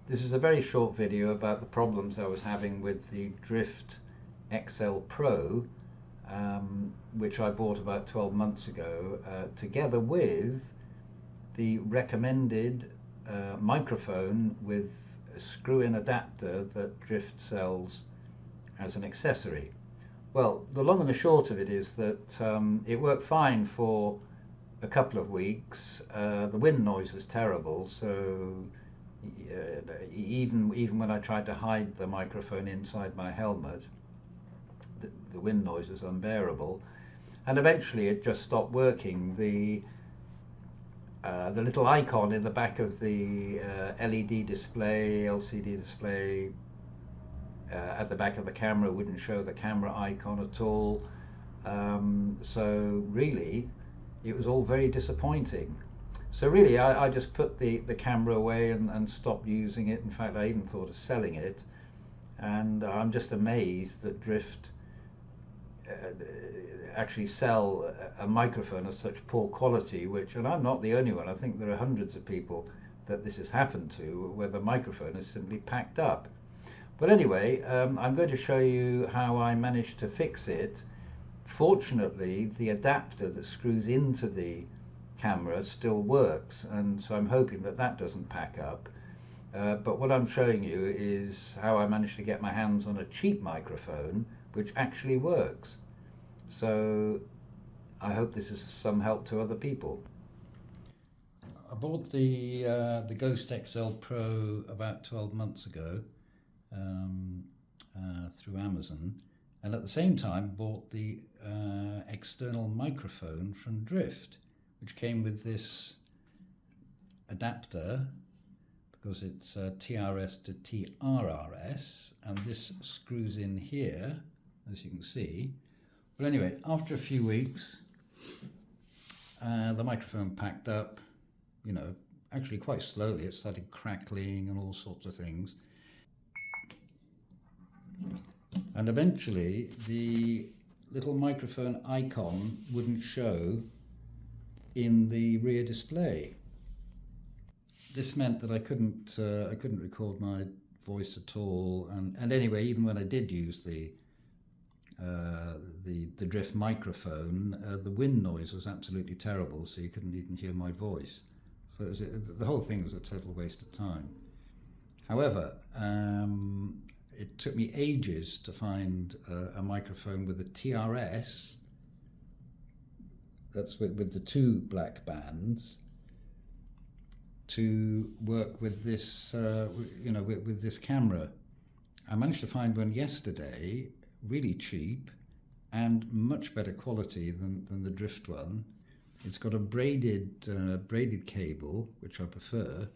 This is a very short video about the problems I was having with the Drift XL Pro, which I bought about 12 months ago, together with the recommended microphone with a screw-in adapter that Drift sells as an accessory. Well, the long and the short of it is that it worked fine for a couple of weeks. The wind noise was terrible, so even when I tried to hide the microphone inside my helmet, the wind noise was unbearable. And eventually it just stopped working. The little icon in the back of the LED display, LCD display, at the back of the camera wouldn't show the camera icon at all. So really, it was all very disappointing. So really, I just put the camera away and stopped using it. In fact, I even thought of selling it. And I'm just amazed that Drift actually sell a microphone of such poor quality, and I'm not the only one. I think there are hundreds of people that this has happened to, where the microphone is simply packed up. But anyway, I'm going to show you how I managed to fix it. Fortunately, the adapter that screws into the camera still works, and so I'm hoping that that doesn't pack up. But what I'm showing you is how I managed to get my hands on a cheap microphone which actually works. So I hope this is some help to other people. I bought the Ghost XL Pro about 12 months ago through Amazon, and at the same time bought the external microphone from Drift, which came with this adapter because it's TRS to TRRS, and this screws in here, as you can see. But anyway, after a few weeks, the microphone packed up, actually quite slowly. It started crackling and all sorts of things. And eventually, the little microphone icon wouldn't show in the rear display. This meant that I couldn't record my voice at all. And anyway, even when I did use the Drift microphone, the wind noise was absolutely terrible, so you couldn't even hear my voice. So the whole thing was a total waste of time. However, it took me ages to find a microphone with a TRS, that's with the two black bands, to work with this, with this camera. I managed to find one yesterday, really cheap and much better quality than the Drift one. It's got a braided cable, which I prefer,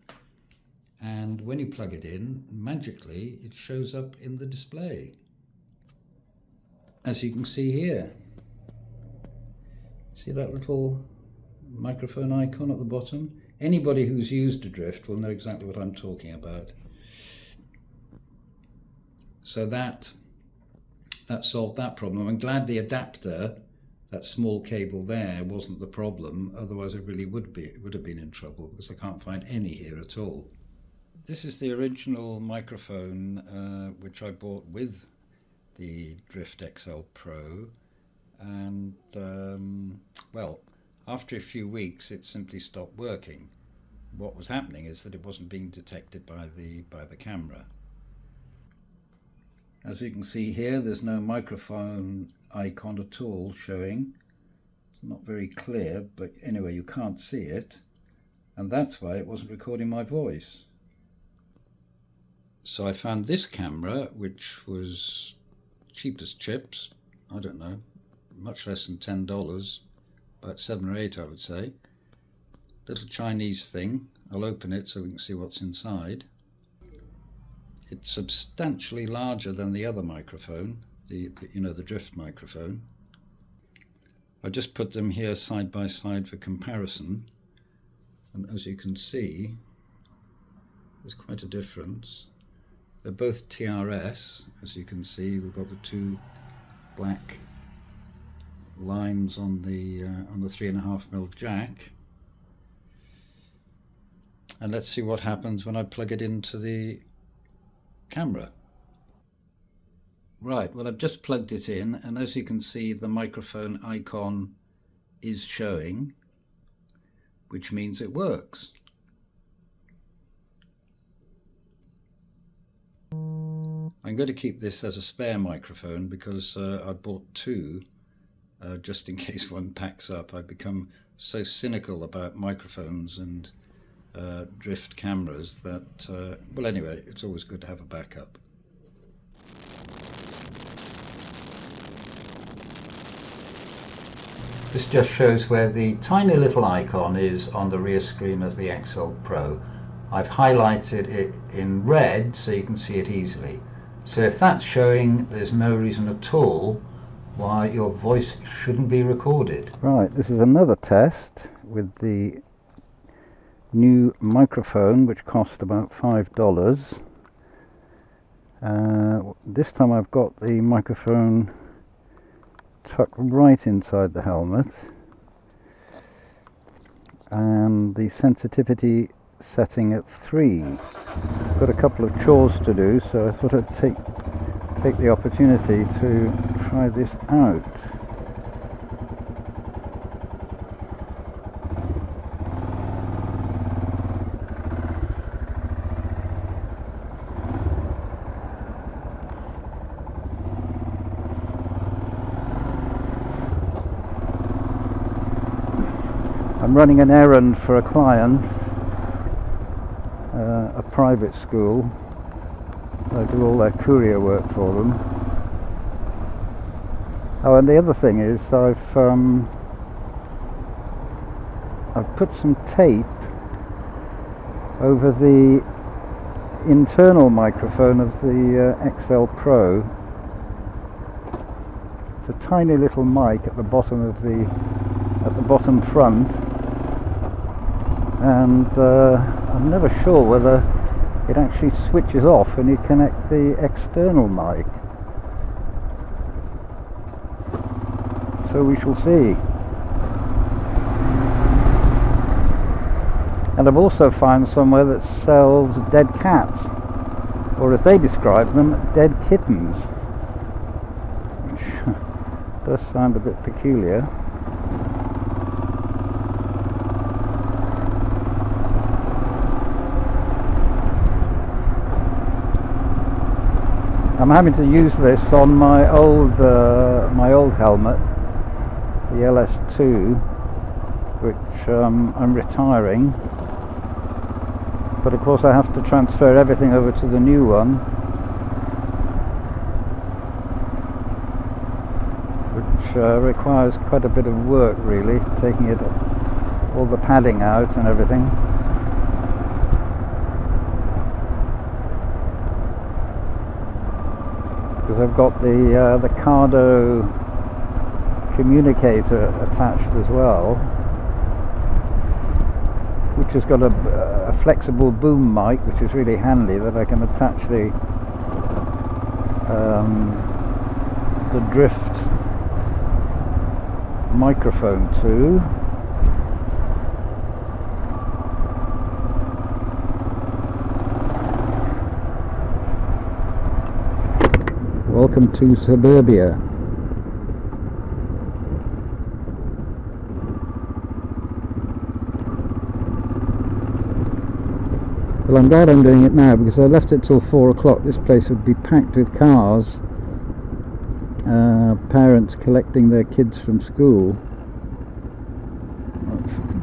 and when you plug it in, magically it shows up in the display, as you can see here. See that little microphone icon at the bottom? Anybody who's used a Drift will know exactly what I'm talking about. So that solved that problem. I'm glad the adapter, that small cable there, wasn't the problem. Otherwise I really would have been in trouble, because I can't find any here at all. This is the original microphone which I bought with the Drift XL Pro, and well, after a few weeks it simply stopped working. What was happening is that it wasn't being detected by the camera. As you can see here, there's no microphone icon at all showing. It's not very clear, but anyway, you can't see it, and that's why it wasn't recording my voice. So I found this camera, which was cheap as chips, I don't know, much less than $10, about 7 or 8 I would say. Little Chinese thing. I'll open it so we can see what's inside. It's substantially larger than the other microphone, the Drift microphone. I just put them here side by side for comparison, and as you can see, there's quite a difference. They're both TRS, as you can see. We've got the two black lines on the 3.5mm jack. And let's see what happens when I plug it into the camera. Right, well, I've just plugged it in, and as you can see, the microphone icon is showing, which means it works. I'm going to keep this as a spare microphone because I bought two just in case one packs up. I've become so cynical about microphones and drift cameras that, well, anyway, it's always good to have a backup. This just shows where the tiny little icon is on the rear screen of the XL Pro. I've highlighted it in red so you can see it easily. So if that's showing, there's no reason at all why your voice shouldn't be recorded. Right, this is another test with the new microphone, which cost about $5. This time I've got the microphone tucked right inside the helmet, and the sensitivity setting at 3. I've got a couple of chores to do, so I thought I'd take the opportunity to try this out. I'm running an errand for a client, a private school. I do all their courier work for them. Oh, and the other thing is I've put some tape over the internal microphone of the XL Pro. It's a tiny little mic at the bottom of the bottom front, and I'm never sure whether it actually switches off when you connect the external mic. So we shall see. And I've also found somewhere that sells dead cats, or as they describe them, dead kittens, which does sound a bit peculiar. I'm having to use this on my old helmet, the LS2, which I'm retiring. But of course I have to transfer everything over to the new one, which requires quite a bit of work, really, taking all the padding out and everything. Because I've got the Cardo communicator attached as well, which has got a flexible boom mic, which is really handy, that I can attach the drift microphone to. Welcome to suburbia. Well, I'm glad I'm doing it now, because I left it till 4 o'clock. This place would be packed with cars, parents collecting their kids from school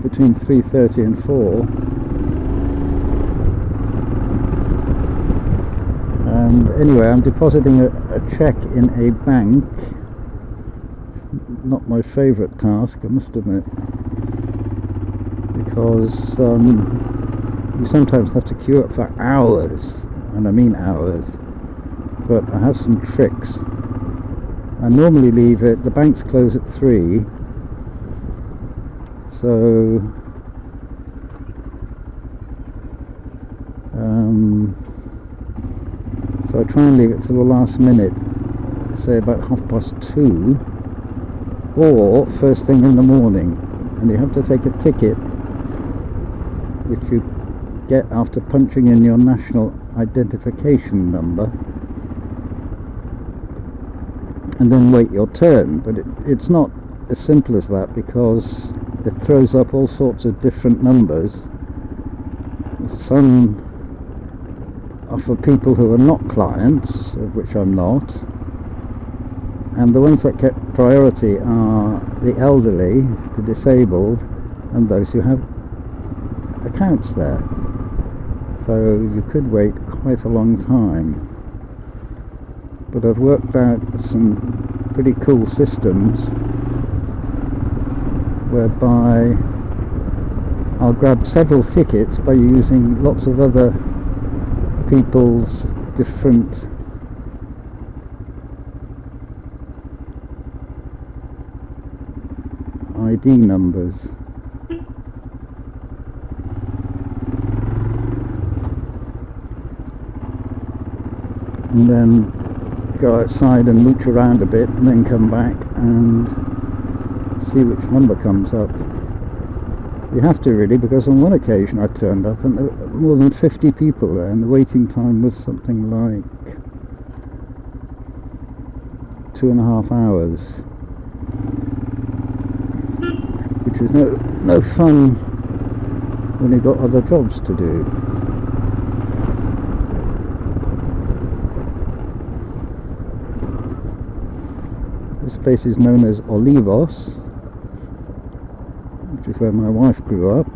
between 3:30 and 4. And anyway, I'm depositing a check in a bank. It's not my favourite task, I must admit, because you sometimes have to queue up for hours, and I mean hours. But I have some tricks. I normally leave it, the banks close at 3, so I try and leave it till the last minute, say about 2:30, or first thing in the morning, and you have to take a ticket which you get after punching in your national identification number and then wait your turn. But it's not as simple as that, because it throws up all sorts of different numbers. Some are for people who are not clients, of which I'm not, and the ones that get priority are the elderly, the disabled, and those who have accounts there. So you could wait quite a long time. But I've worked out some pretty cool systems whereby I'll grab several tickets by using lots of other people's different ID numbers. And then go outside and mooch around a bit, and then come back and see which number comes up. You have to, really, because on one occasion I turned up and there were more than 50 people there, and the waiting time was something like 2.5 hours, which is no fun when you've got other jobs to do. This place is known as Olivos, which is where my wife grew up.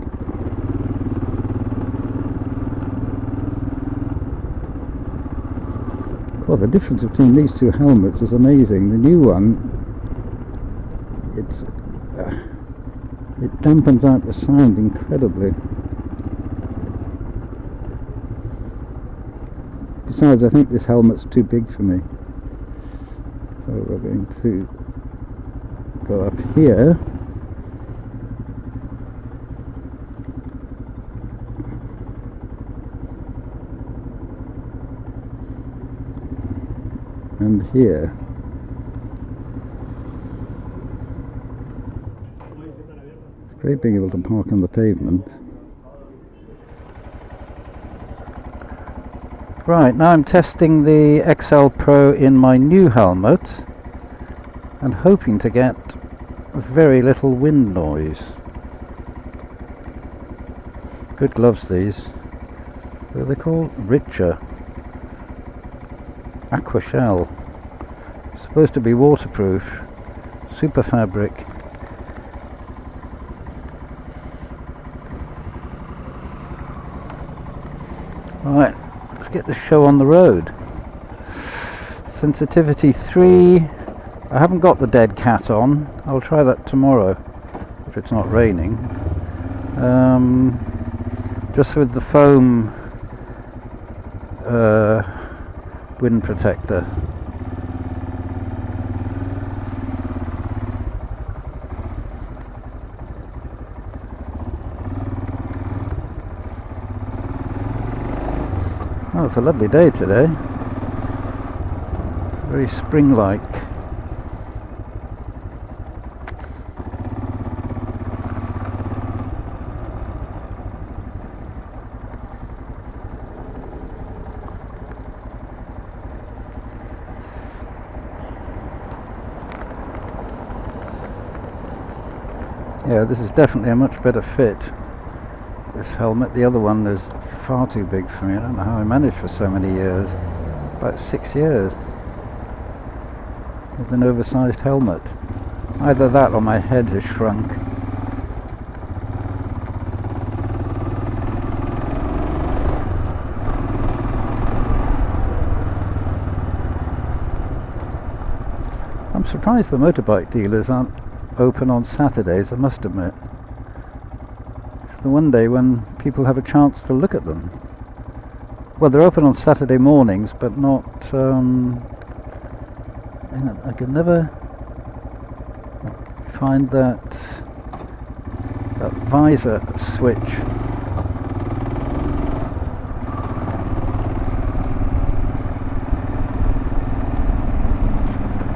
Well, the difference between these two helmets is amazing. The new one, it dampens out the sound incredibly. Besides, I think this helmet's too big for me. So we're going to go up here. And here. It's great being able to park on the pavement. Right, now I'm testing the XL Pro in my new helmet and hoping to get very little wind noise. Good gloves, these. What are they called? Richer. Aqua shell. Supposed to be waterproof. Super fabric. Right, let's get the show on the road. Sensitivity 3. I haven't got the dead cat on. I'll try that tomorrow if it's not raining. Just with the foam wind protector. Oh, it's a lovely day today. It's very spring-like. Yeah, this is definitely a much better fit, this helmet. The other one is far too big for me. I don't know how I managed for so many years. About 6 years with an oversized helmet. Either that or my head has shrunk. I'm surprised the motorbike dealers aren't open on Saturdays, I must admit. It's the one day when people have a chance to look at them. Well, they're open on Saturday mornings, but not I can never find that visor switch.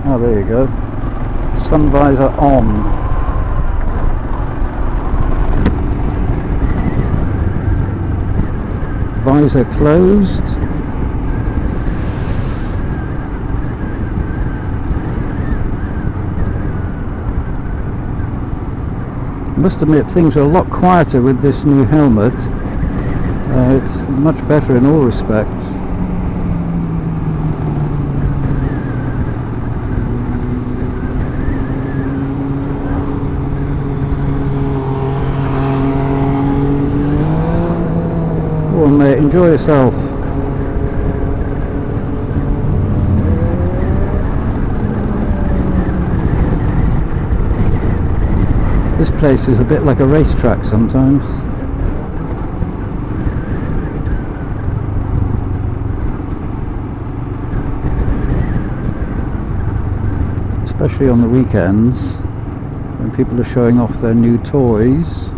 Oh, there you go. Sun visor on. visor closed. I must admit things are a lot quieter with this new helmet. It's much better in all respects. Go on mate, enjoy yourself. This place is a bit like a racetrack sometimes. Especially on the weekends when people are showing off their new toys.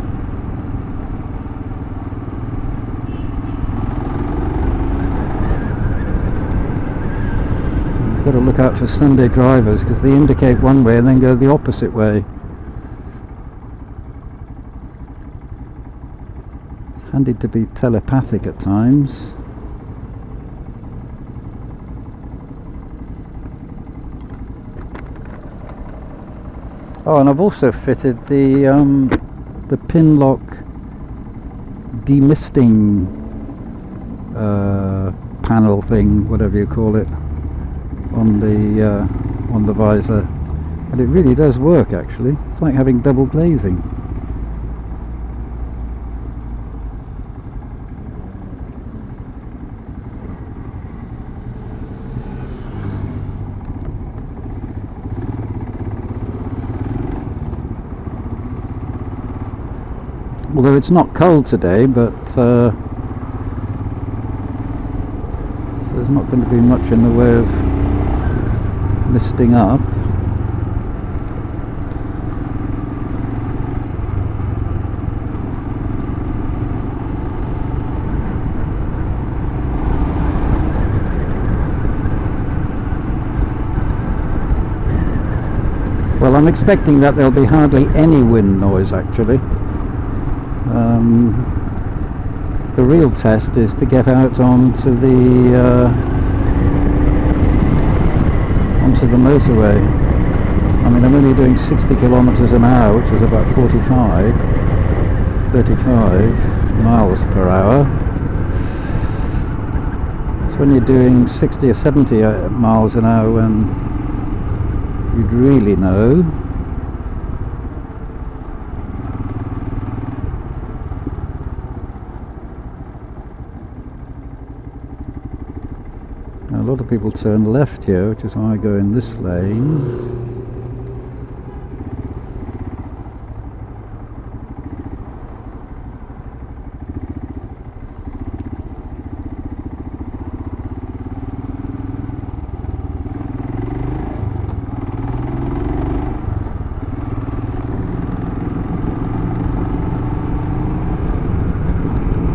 You've got to look out for Sunday drivers because they indicate one way and then go the opposite way. Handy to be telepathic at times. Oh, and I've also fitted the pin lock demisting panel thing, whatever you call it, on the visor, and it really does work actually. It's like having double glazing. Although it's not cold today, but so there's not going to be much in the way of misting up. Well, I'm expecting that there'll be hardly any wind noise actually. The real test is to get out onto the motorway. I mean, I'm only doing 60 kilometers an hour, which is about 35 miles per hour. It's when you're doing 60 or 70 miles an hour when you'd really know. Now, a lot of people turn left here, which is why I go in this lane.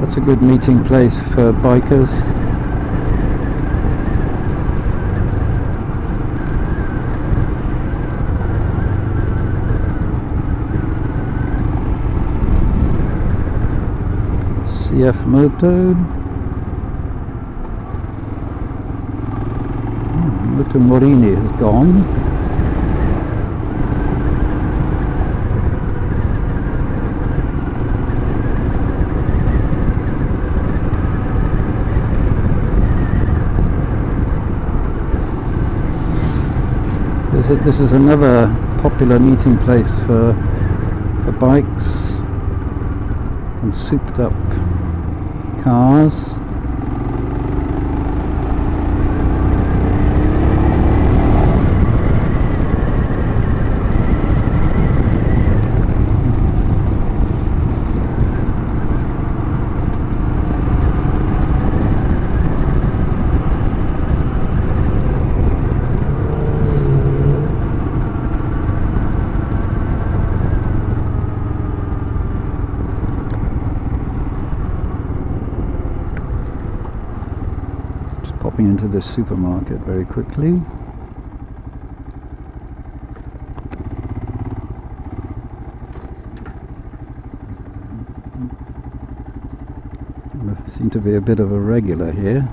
That's a good meeting place for bikers. CF Moto. Moto Morini has gone. This is another popular meeting place for bikes and souped up cars. Popping into the supermarket very quickly. I seem to be a bit of a regular here.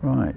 Right.